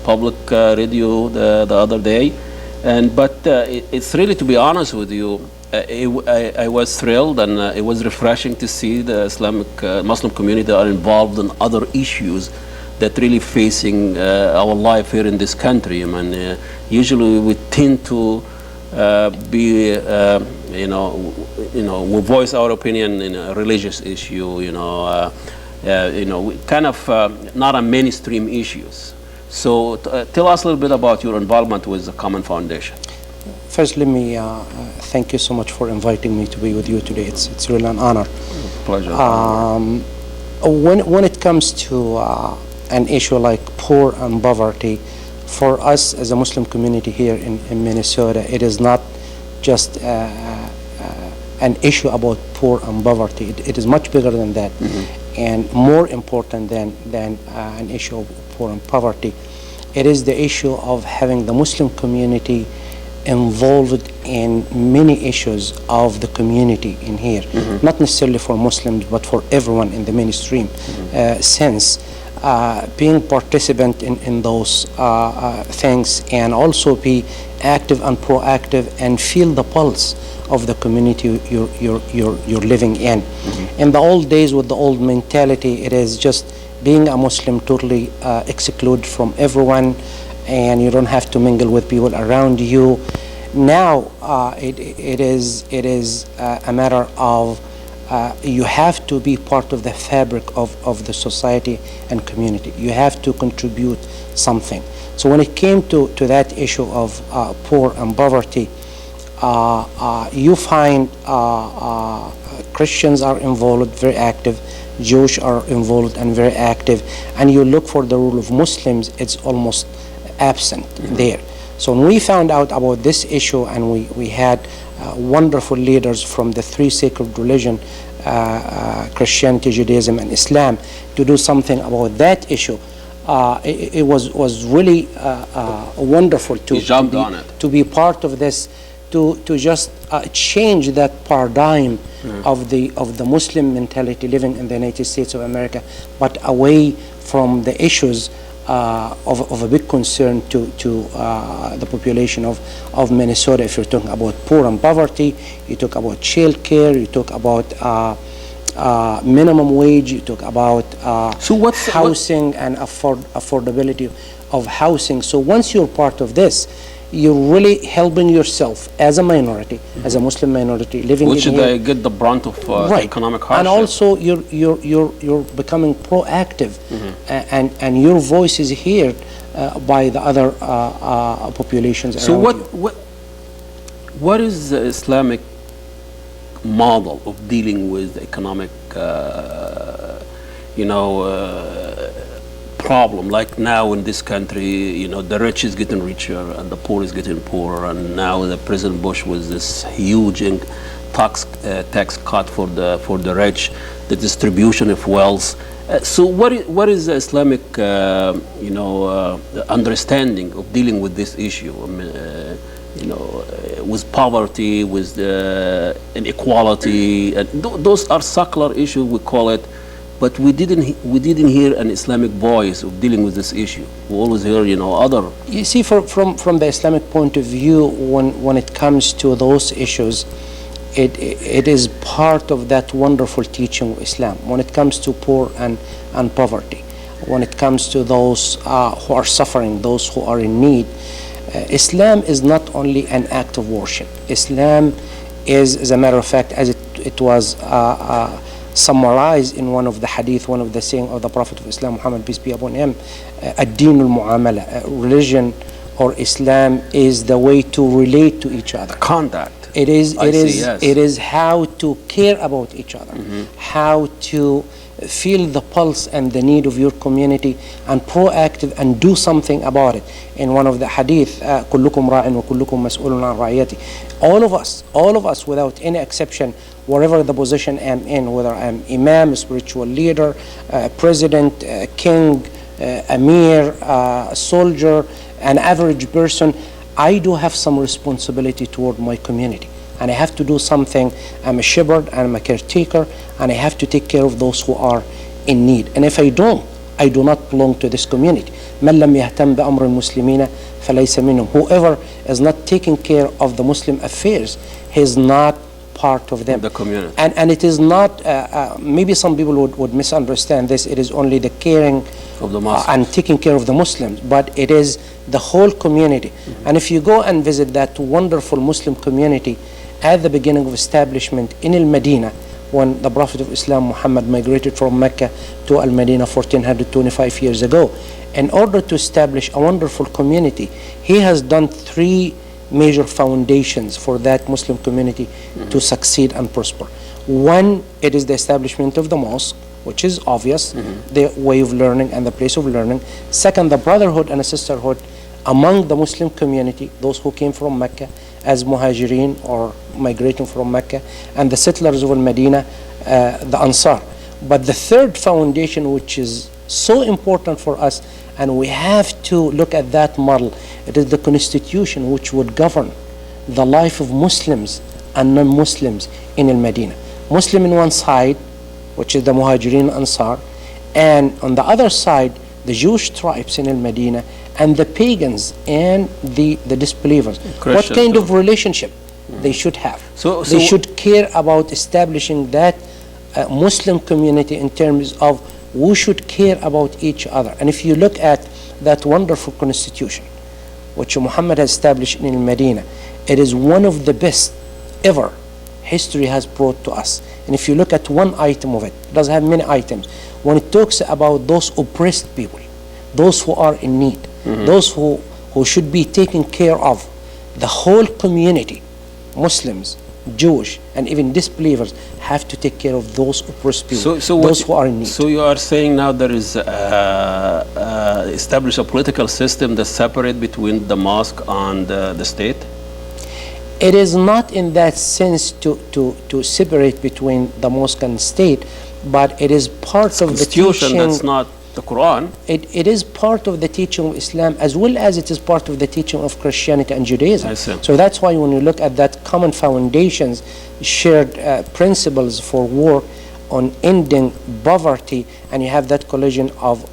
Speaker 1: public radio the other day. But it's really, to be honest with you, I was thrilled, and it was refreshing to see the Islamic Muslim community are involved in other issues that really facing our life here in this country. I mean, usually we tend to be, we voice our opinion in a religious issue, kind of not a mainstream issues. So tell us a little bit about your involvement with the Common Foundation.
Speaker 7: First, let me thank you so much for inviting me to be with you today. It's really an honor.
Speaker 1: Pleasure.
Speaker 7: When it comes to an issue like poor and poverty, for us as a Muslim community here in Minnesota, it is not just an issue about poor and poverty. It is much bigger than that, and more important than an issue of poor and poverty. It is the issue of having the Muslim community involved in many issues of the community in here, not necessarily for Muslims, but for everyone in the mainstream sense. Being participant in those things, and also be active and proactive and feel the pulse of the community you're living in. In the old days, with the old mentality, it is just being a Muslim totally excluded from everyone, and you don't have to mingle with people around you. Now it is a matter of you have to be part of the fabric of the society and community. You have to contribute something. So when it came to that issue of poor and poverty, you find Christians are involved, very active, Jewish are involved and very active, and you look for the role of Muslims, it's almost absent there. So when we found out about this issue, and we had wonderful leaders from the three sacred religions, Christianity, Judaism, and Islam, to do something about that issue, it was really wonderful to be part of this, to just change that paradigm of the Muslim mentality living in the United States of America, but away from the issues of a big concern to the population of Minnesota. If you're talking about poor and poverty, you talk about child care, you talk about minimum wage, you talk about housing and affordability of housing. So once you're part of this, you're really helping yourself as a minority, as a Muslim minority living in here.
Speaker 1: Which they get the brunt of economic hardship.
Speaker 7: And also you're becoming proactive, and your voice is heard by the other populations around you.
Speaker 1: So what is the Islamic model of dealing with economic problem? Like now in this country, the rich is getting richer and the poor is getting poorer, and now the President Bush with this huge tax cut for the rich, the distribution of wealth. So what is the Islamic understanding of dealing with this issue? I mean, with poverty, with inequality, and those are secular issues, we call it. But we didn't hear an Islamic voice of dealing with this issue. We always hear, other.
Speaker 7: You see, from the Islamic point of view, when it comes to those issues, it is part of that wonderful teaching of Islam. When it comes to poor and poverty, when it comes to those who are suffering, those who are in need, Islam is not only an act of worship. Islam is, as a matter of fact, as it was summarized in one of the hadith, one of the saying of the Prophet of Islam, Muhammad, peace be upon him, ad-din al-mu'amala, religion or Islam is the way to relate to each other.
Speaker 1: Conduct.
Speaker 7: It is,
Speaker 1: I
Speaker 7: it
Speaker 1: see,
Speaker 7: is,
Speaker 1: yes.
Speaker 7: it is how to care about each other, how to feel the pulse and the need of your community and proactive and do something about it. In one of the hadith, كلكم راع وكلكم مسؤول عن رعيته. All of us without any exception, wherever the position I'm in, whether I'm imam, spiritual leader, president, king, amir, soldier, an average person, I do have some responsibility toward my community. And I have to do something. I'm a shepherd, and I'm a caretaker, and I have to take care of those who are in need. And if I don't, I do not belong to this community. من لم يهتم بأمر المسلمين فليس منهم. Whoever is not taking care of the Muslim affairs, he is not part of them.
Speaker 1: The community.
Speaker 7: And it is not, maybe some people would misunderstand this, it is only the caring
Speaker 1: Of the Muslims.
Speaker 7: and taking care of the Muslims, but it is the whole community. And if you go and visit that wonderful Muslim community at the beginning of establishment in Al-Madinah, when the Prophet of Islam Muhammad migrated from Mecca to Al-Madinah 1425 years ago, in order to establish a wonderful community, he has done three major foundations for that Muslim community to succeed and prosper. One, it is the establishment of the mosque, which is obvious, the way of learning and the place of learning. Second, the brotherhood and sisterhood among the Muslim community, those who came from Mecca as muhajirin or migrating from Mecca, and the settlers of Al-Madinah, the Ansar. But the third foundation, which is so important for us, and we have to look at that model, it is the constitution which would govern the life of Muslims and non-Muslims in Al-Madinah. Muslim in one side, which is the Muhajirin Ansar, and on the other side, the Jewish tribes in Al-Madinah, and the pagans and the disbelievers. What
Speaker 1: Christians
Speaker 7: kind
Speaker 1: too.
Speaker 7: of relationship they should have?
Speaker 1: So
Speaker 7: They should care about establishing that Muslim community in terms of we should care about each other. And if you look at that wonderful constitution, which Muhammad has established in Al-Madinah, it is one of the best ever history has brought to us. And if you look at one item of it, it does have many items. When it talks about those oppressed people, those who are in need, those who should be taken care of, the whole community, Muslims, Jewish, and even disbelievers, have to take care of those oppressed people, those who are in need.
Speaker 1: So you are saying now there is establish a political system that separate between the mosque and the state?
Speaker 7: It is not in that sense to separate between the mosque and state, but it is part of the
Speaker 1: Constitution,
Speaker 7: teaching.
Speaker 1: that's not the Quran.
Speaker 7: It is part of the teaching of Islam, as well as it is part of the teaching of Christianity and Judaism.
Speaker 1: I see.
Speaker 7: So that's why when you look at that common foundations, shared principles for work on ending poverty, and you have that collision of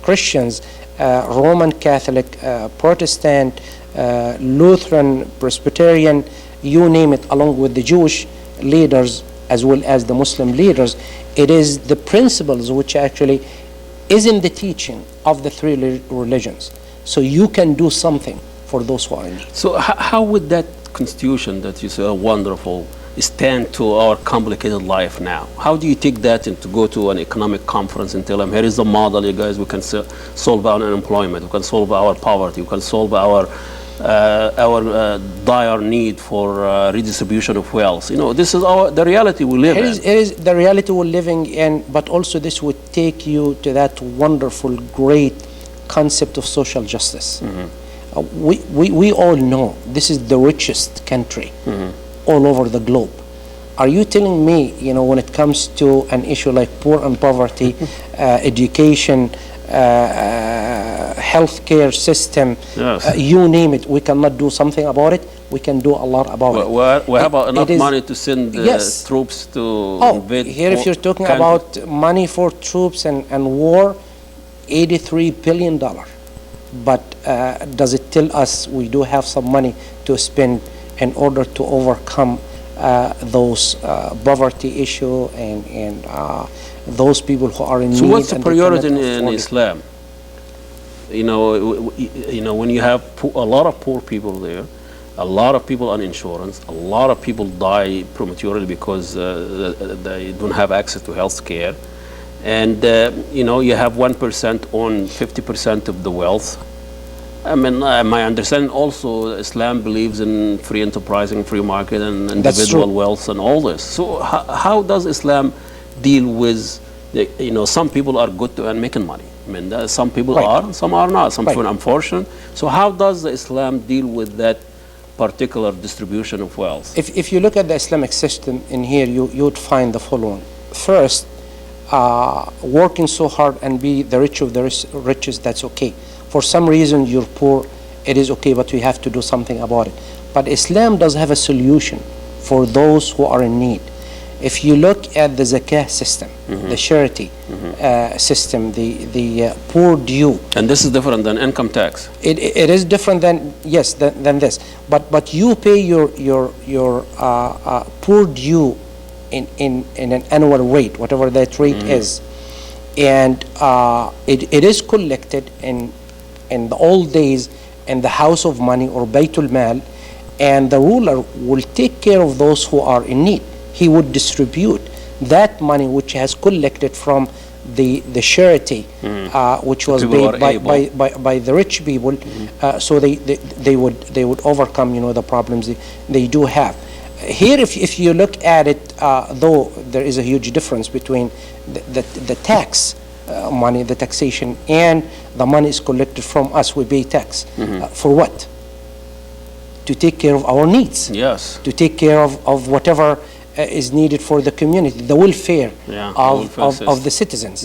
Speaker 7: Christians, Roman Catholic, Protestant, Lutheran, Presbyterian, you name it, along with the Jewish leaders as well as the Muslim leaders, it is the principles which actually is in the teaching of the three religions. So you can do something for those who are in need.
Speaker 1: So how would that constitution that you say are wonderful stand to our complicated life now? How do you take that and to go to an economic conference and tell them, here is the model, you guys, we can solve our unemployment, we can solve our poverty, we can solve our dire need for redistribution of wealth. You know, this is the reality we live in.
Speaker 7: It is the reality we're living in, but also this would take you to that wonderful, great concept of social justice. We all know this is the richest country all over the globe. Are you telling me, you know, when it comes to an issue like poor and poverty, education, healthcare system,
Speaker 1: Yes.
Speaker 7: you name it, we cannot do something about it? We can do a lot about it.
Speaker 1: We have enough
Speaker 7: It is-
Speaker 1: money to send
Speaker 7: Yes.
Speaker 1: troops to invade.
Speaker 7: Here if you're talking
Speaker 1: countries.
Speaker 7: about money for troops and war, $83 billion. But does it tell us we do have some money to spend in order to overcome those poverty issue and those people who are in need?
Speaker 1: So what's the
Speaker 7: and they
Speaker 1: priority
Speaker 7: cannot
Speaker 1: in
Speaker 7: afford it?
Speaker 1: Islam? You know, when you have a lot of poor people there, a lot of people on insurance, a lot of people die prematurely because they don't have access to health care. And, you know, you have 1% on 50% of the wealth. I mean, my understanding also, Islam believes in free enterprising, free market, and
Speaker 7: That's
Speaker 1: individual
Speaker 7: true.
Speaker 1: wealth and all this. So how does Islam deal with, some people are good to earn making money. I mean, some people
Speaker 7: Right.
Speaker 1: are, some are not. Some
Speaker 7: Right.
Speaker 1: people are unfortunate. So how does Islam deal with that particular distribution of wealth?
Speaker 7: If you look at the Islamic system in here, you would find the following. First, working so hard and be the rich of the richest, that's okay. For some reason you're poor, it is okay, but we have to do something about it. But Islam does have a solution for those who are in need. If you look at the zakah system, the charity system, the poor due,
Speaker 1: And this is different than income tax.
Speaker 7: it is different than, yes, than this. But you pay your poor due in an annual rate, whatever that rate is, and it is collected in the old days in the house of money or Baytul Mal, and the ruler will take care of those who are in need. He would distribute that money which has collected from the charity, which was
Speaker 1: people
Speaker 7: paid
Speaker 1: who are
Speaker 7: by the rich people, so they would overcome the problems they do have. Here, if you look at it, though there is a huge difference between the tax money, the taxation, and the money is collected from us. We pay tax for what? To take care of our needs.
Speaker 1: Yes.
Speaker 7: To take care of whatever is needed for the community, the welfare
Speaker 1: Yeah,
Speaker 7: of the citizens,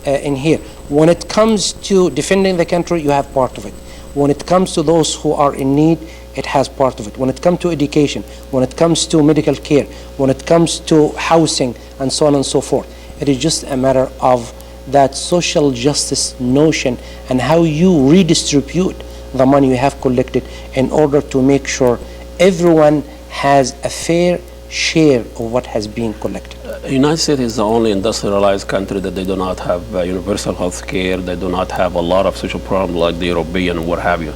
Speaker 7: in here. When it comes to defending the country, you have part of it. When it comes to those who are in need, it has part of it. When it comes to education, when it comes to medical care, when it comes to housing, and so on and so forth, it is just a matter of that social justice notion and how you redistribute the money you have collected in order to make sure everyone has a fair share of what has been collected.
Speaker 1: United States is the only industrialized country that they do not have universal health care. They do not have a lot of social problems like the European and what have you.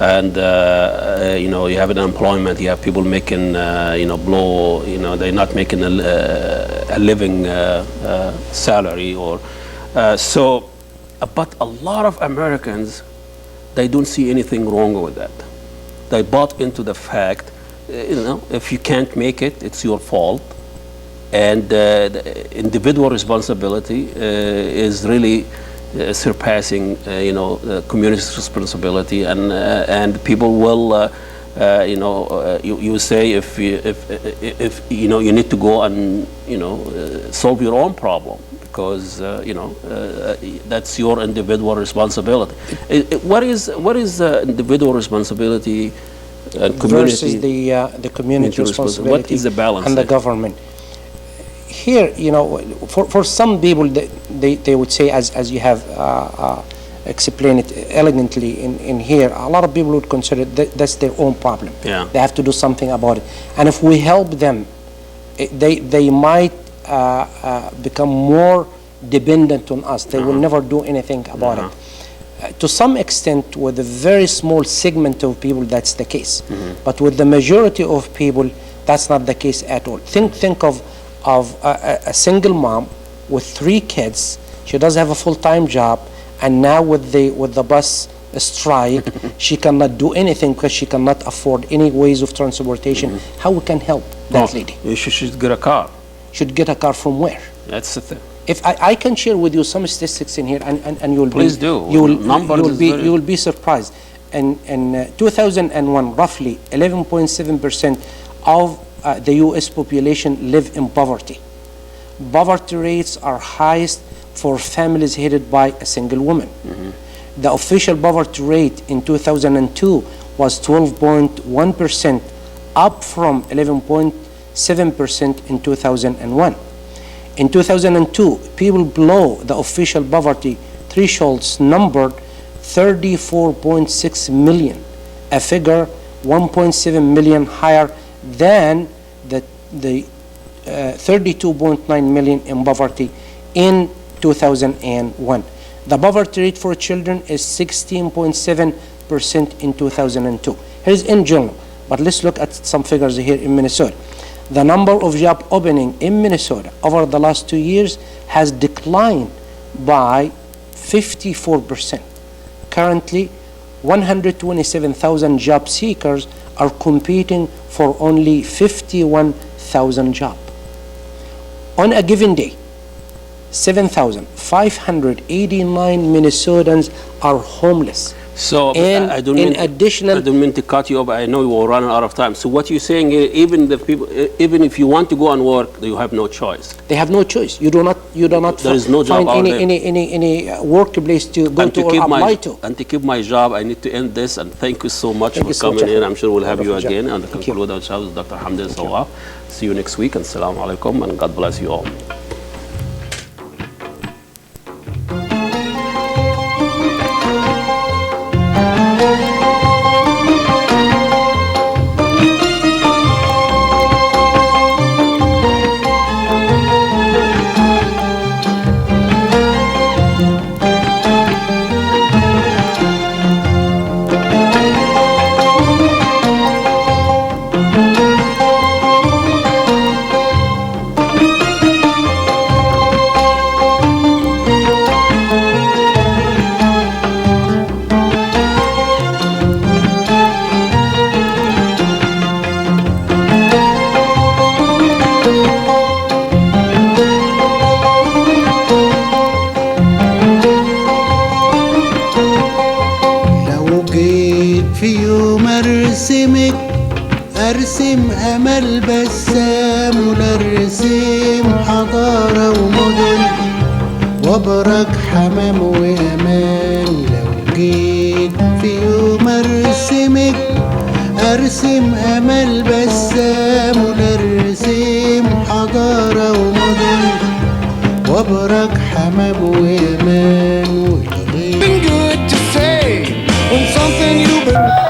Speaker 1: And you have an employment. You have people making below. They're not making a living salary or so. But a lot of Americans, they don't see anything wrong with that. They bought into the fact, if you can't make it, it's your fault. And the individual responsibility is really surpassing, the community's responsibility, and people will, you say if you need to go and solve your own problem because that's your individual responsibility. What is individual responsibility and community
Speaker 7: versus the community responsibility?
Speaker 1: What is the balance
Speaker 7: and the
Speaker 1: there?
Speaker 7: government? Here, for some people, they would say, as you have explained it elegantly in here, a lot of people would consider that's their own problem.
Speaker 1: Yeah.
Speaker 7: They have to do something about it. And if we help them, they might become more dependent on us. They will never do anything about it. To some extent, with a very small segment of people, that's the case. But with the majority of people, that's not the case at all. Think of a single mom with 3 kids. She does have a full-time job, and now with the bus strike, she cannot do anything because she cannot afford any ways of transportation. How we can help that lady?
Speaker 1: She should get a car.
Speaker 7: Should get a car from where?
Speaker 1: That's the thing.
Speaker 7: If I can share with you some statistics in here, and you'll
Speaker 1: Please
Speaker 7: be,
Speaker 1: do.
Speaker 7: you will
Speaker 1: Numbers is very-
Speaker 7: you will be surprised. In 2001, roughly 11.7% of the U.S. population live in poverty. Poverty rates are highest for families headed by a single woman. The official poverty rate in 2002 was 12.1%, up from 11.7% in 2001. In 2002, people below the official poverty thresholds numbered 34.6 million, a figure 1.7 million higher than the 32.9 million in poverty in 2001. The poverty rate for children is 16.7% in 2002. Here's in general, but let's look at some figures here in Minnesota. The number of job opening in Minnesota over the last 2 years has declined by 54%. Currently, 127,000 job seekers are competing for only 51,000 jobs. On a given day, 7,589 Minnesotans are homeless.
Speaker 1: So
Speaker 7: And
Speaker 1: I don't
Speaker 7: in
Speaker 1: mean,
Speaker 7: additional-
Speaker 1: I don't mean to cut you off. I know we're running out of time. So what you're saying is, even the people, even if you want to go and work, you have no choice.
Speaker 7: They have no choice. You do not
Speaker 1: There is no job
Speaker 7: find
Speaker 1: out
Speaker 7: any,
Speaker 1: there.
Speaker 7: any workplace to go
Speaker 1: And
Speaker 7: to or
Speaker 1: keep
Speaker 7: apply to.
Speaker 1: and to keep my job, I need to end this. And thank you so much
Speaker 7: Thank
Speaker 1: for
Speaker 7: you so
Speaker 1: coming
Speaker 7: much,
Speaker 1: in. I'm sure we'll have you
Speaker 7: Wonderful job.
Speaker 1: again. And
Speaker 7: Thank you.
Speaker 1: conclude our show with Dr. Hamdan Sawaf. See you next week. And Assalamu alaikum. And God bless you all.
Speaker 6: لو جيت في يوم ارسمك ارسم امل بسام ونرسم حضارة ومدن وابرك حمام وامان. لو جيت في يوم ارسمك ارسم امل بسام ونرسم حضارة ومدن وابرك حمام وامان.
Speaker 8: Been good to say when something you've been